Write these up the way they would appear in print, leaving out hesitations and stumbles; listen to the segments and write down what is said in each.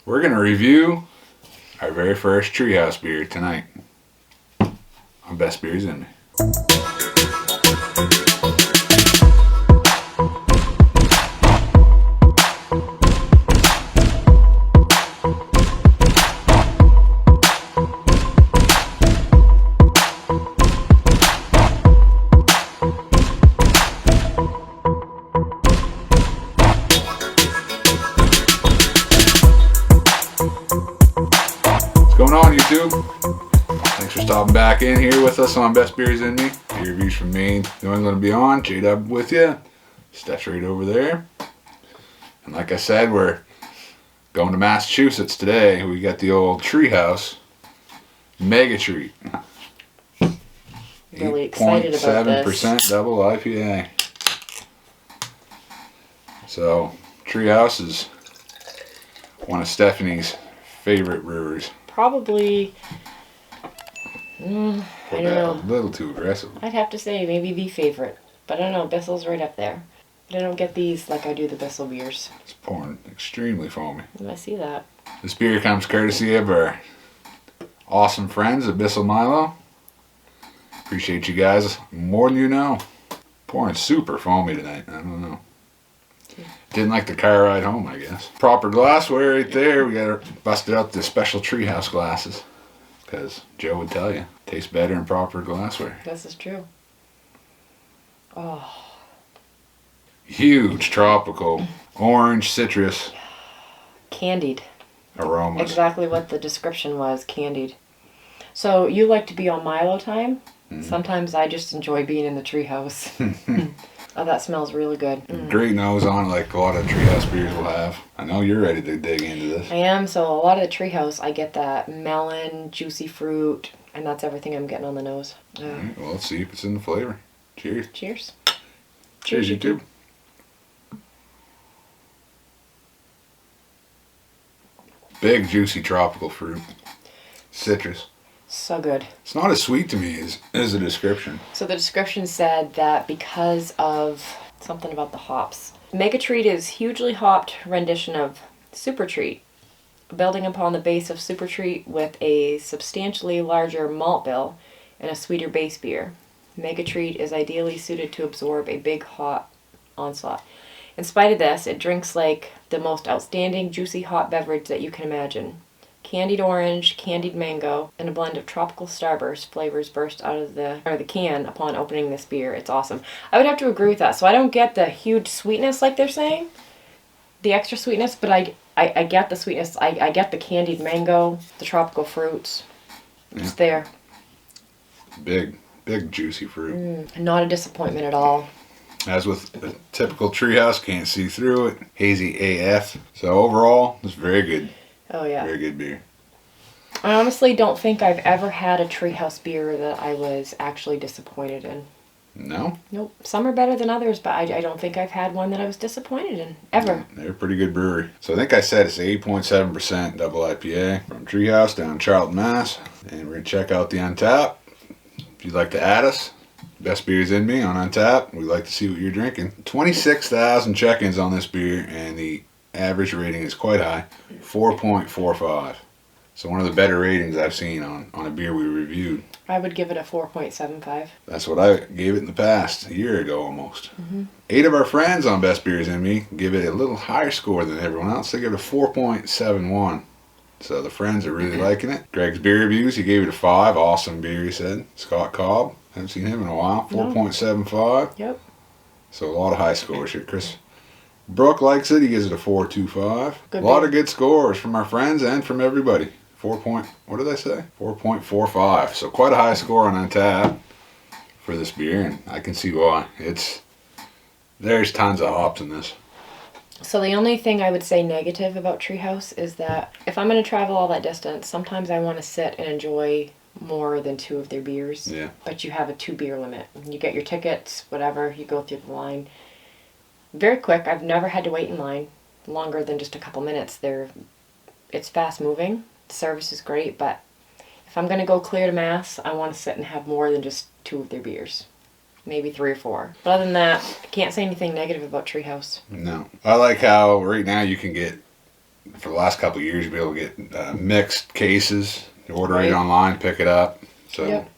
We're going to review our very first Treehouse beer tonight on Best Beers in Me. What's going on, YouTube? Thanks for stopping back in here with us on Best Beers in Me. Beer reviews from Maine, New England and beyond. J-Dub with you. Steph's right over there. And like I said, we're going to Massachusetts today. We got the old Treehouse Mega Treat. Really excited about this. 8.7% double IPA. So, Treehouse is one of Stephanie's favorite brewers. Probably, I don't know. A little too aggressive. I'd have to say maybe the favorite. But I don't know, Bissell's right up there. But I don't get these like I do the Bissell beers. It's pouring extremely foamy. I see that. This beer comes courtesy of our awesome friends at Bissell Milo. Appreciate you guys more than you know. Pouring super foamy tonight. I don't know. Didn't like the car ride home, I guess. Proper glassware right there. We got busted out the special Treehouse glasses. Because Joe would tell you, tastes better in proper glassware. This is true. Oh. Huge tropical orange citrus Candied. aromas. Exactly what the description was, candied. So you like to be on Milo time? Mm-hmm. Sometimes I just enjoy being in the Treehouse. Oh, that smells really good. Great nose on it, like a lot of Treehouse beers will have. I know you're ready to dig into this. I am. So a lot of the Treehouse, I get that melon, juicy fruit, and that's everything I'm getting on the nose. All right, well, let's see if it's in the flavor. Cheers. Cheers. Cheers, YouTube. Big, juicy tropical fruit. Citrus. So good. It's not as sweet to me as the description. So the description said that because of something about the hops. Mega Treat is hugely hopped rendition of Super Treat, building upon the base of Super Treat with a substantially larger malt bill and a sweeter base beer. Mega Treat is ideally suited to absorb a big hot onslaught. In spite of this, it drinks like the most outstanding juicy hot beverage that you can imagine. Candied orange, candied mango, and a blend of tropical starburst flavors burst out of the can upon opening this beer. It's awesome. I would have to agree with that. So I don't get the huge sweetness like they're saying, the extra sweetness, but I get the sweetness. I get the candied mango, the tropical fruits. It's there. Big juicy fruit. Not a disappointment at all. As with a typical Treehouse, can't see through it. Hazy AF. So overall, it's very good. Oh yeah. Very good beer. I honestly don't think I've ever had a Treehouse beer that I was actually disappointed in. No? Nope. Some are better than others, but I don't think I've had one that I was disappointed in, ever. Yeah, they're a pretty good brewery. So I think I said it's 8.7% double IPA from Treehouse down in Charlton, Mass. And we're going to check out the Untappd. If you'd like to add us, Best Beers in Me on Untappd. We'd like to see what you're drinking. 26,000 check-ins on this beer, and the average rating is quite high, 4.45. So one of the better ratings I've seen on a beer we reviewed. I would give it a 4.75. That's what I gave it in the past, a year ago almost. 8 of our friends on Best Beers in Me give it a little higher score than everyone else. They give it a 4.71. So the friends are really liking it. Greg's Beer Reviews, he gave it a 5. Awesome beer, he said. Scott Cobb, haven't seen him in a while, 4.75. Yep. So a lot of high scores here. Chris Brooke likes it. He gives it a 4.25. A lot of good scores from our friends and from everybody. What did I say? 4.45. So quite a high score on Untappd for this beer, and I can see why. There's tons of hops in this. So the only thing I would say negative about Treehouse is that if I'm going to travel all that distance, sometimes I want to sit and enjoy more than 2 of their beers. Yeah. But you have a 2 beer limit. You get your tickets, whatever, you go through the line. Very quick. I've never had to wait in line longer than just a couple minutes. It's fast moving. The service is great, but if I'm going to go clear to Mass, I want to sit and have more than just 2 of their beers. Maybe 3 or 4. But other than that, I can't say anything negative about Treehouse. No. I like how right now you can get for the last couple of years, you'll be able to get mixed cases. You order it Right. online, pick it up. So Yep.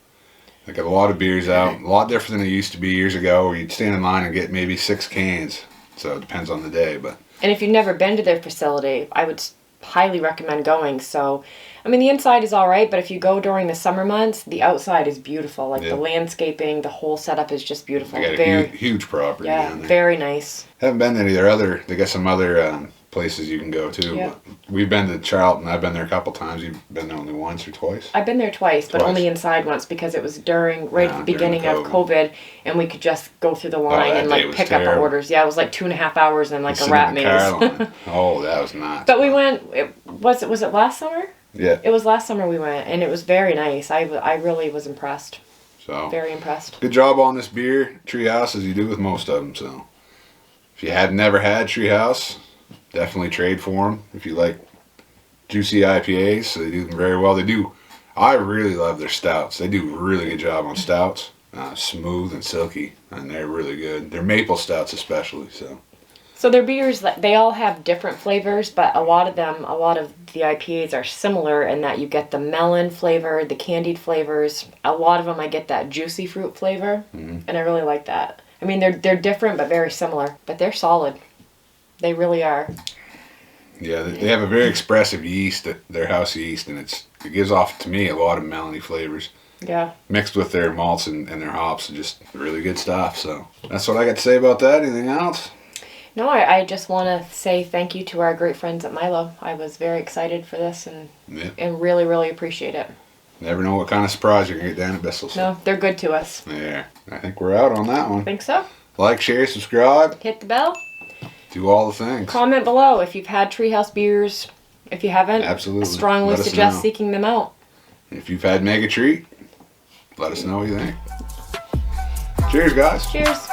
they got a lot of beers out. A lot different than it used to be years ago, where you'd stand in line and get maybe 6 cans. So it depends on the day, but And if you've never been to their facility, I would highly recommend going. So, I mean, the inside is all right, but if you go during the summer months, the outside is beautiful. Like Yeah. the landscaping, the whole setup is just beautiful. they got a Very, huge property yeah, down there. very nice. Haven't been to any of their other. They got some other places you can go to. Yeah. But we've been to Charlton. I've been there a couple times. You've been there only once or twice. I've been there twice, but Twice. only inside once because it was right Yeah, at the during beginning of COVID, and we could just go through the line that and day like was pick up our terrible. orders. Yeah, it was like 2.5 hours and like a Sitting rat in the maze. car line. Oh, that was nuts. But we went. Was it last summer? Yeah. It was last summer we went, and it was very nice. I really was impressed. So Very impressed. good job on this beer, Treehouse, as you do with most of them. So if you had never had Treehouse, definitely trade for them. If you like juicy IPAs, so they do them very well. They do. I really love their stouts. They do a really good job on stouts. Smooth and silky, and they're really good. Their maple stouts especially. So their beers, they all have different flavors, but a lot of the IPAs are similar in that you get the melon flavor, the candied flavors. A lot of them I get that juicy fruit flavor, and I really like that. I mean, they're different but very similar, but they're solid. They really are. Yeah, they have a very expressive yeast, their house yeast, and it gives off to me a lot of melony flavors. Yeah. Mixed with their malts and their hops, and just really good stuff. So that's what I got to say about that. Anything else? No, I just want to say thank you to our great friends at Milo. I was very excited for this and really, really appreciate it. Never know what kind of surprise you're going to get down at Bissell. No, they're good to us. Yeah, I think we're out on that one. Think so? Like, share, subscribe, Hit the bell. do all the things. Comment below if you've had Treehouse beers. If you haven't, Absolutely. I strongly Let us suggest know. seeking them out. If you've had Mega Treat, let us know what you think. Cheers, guys. Cheers.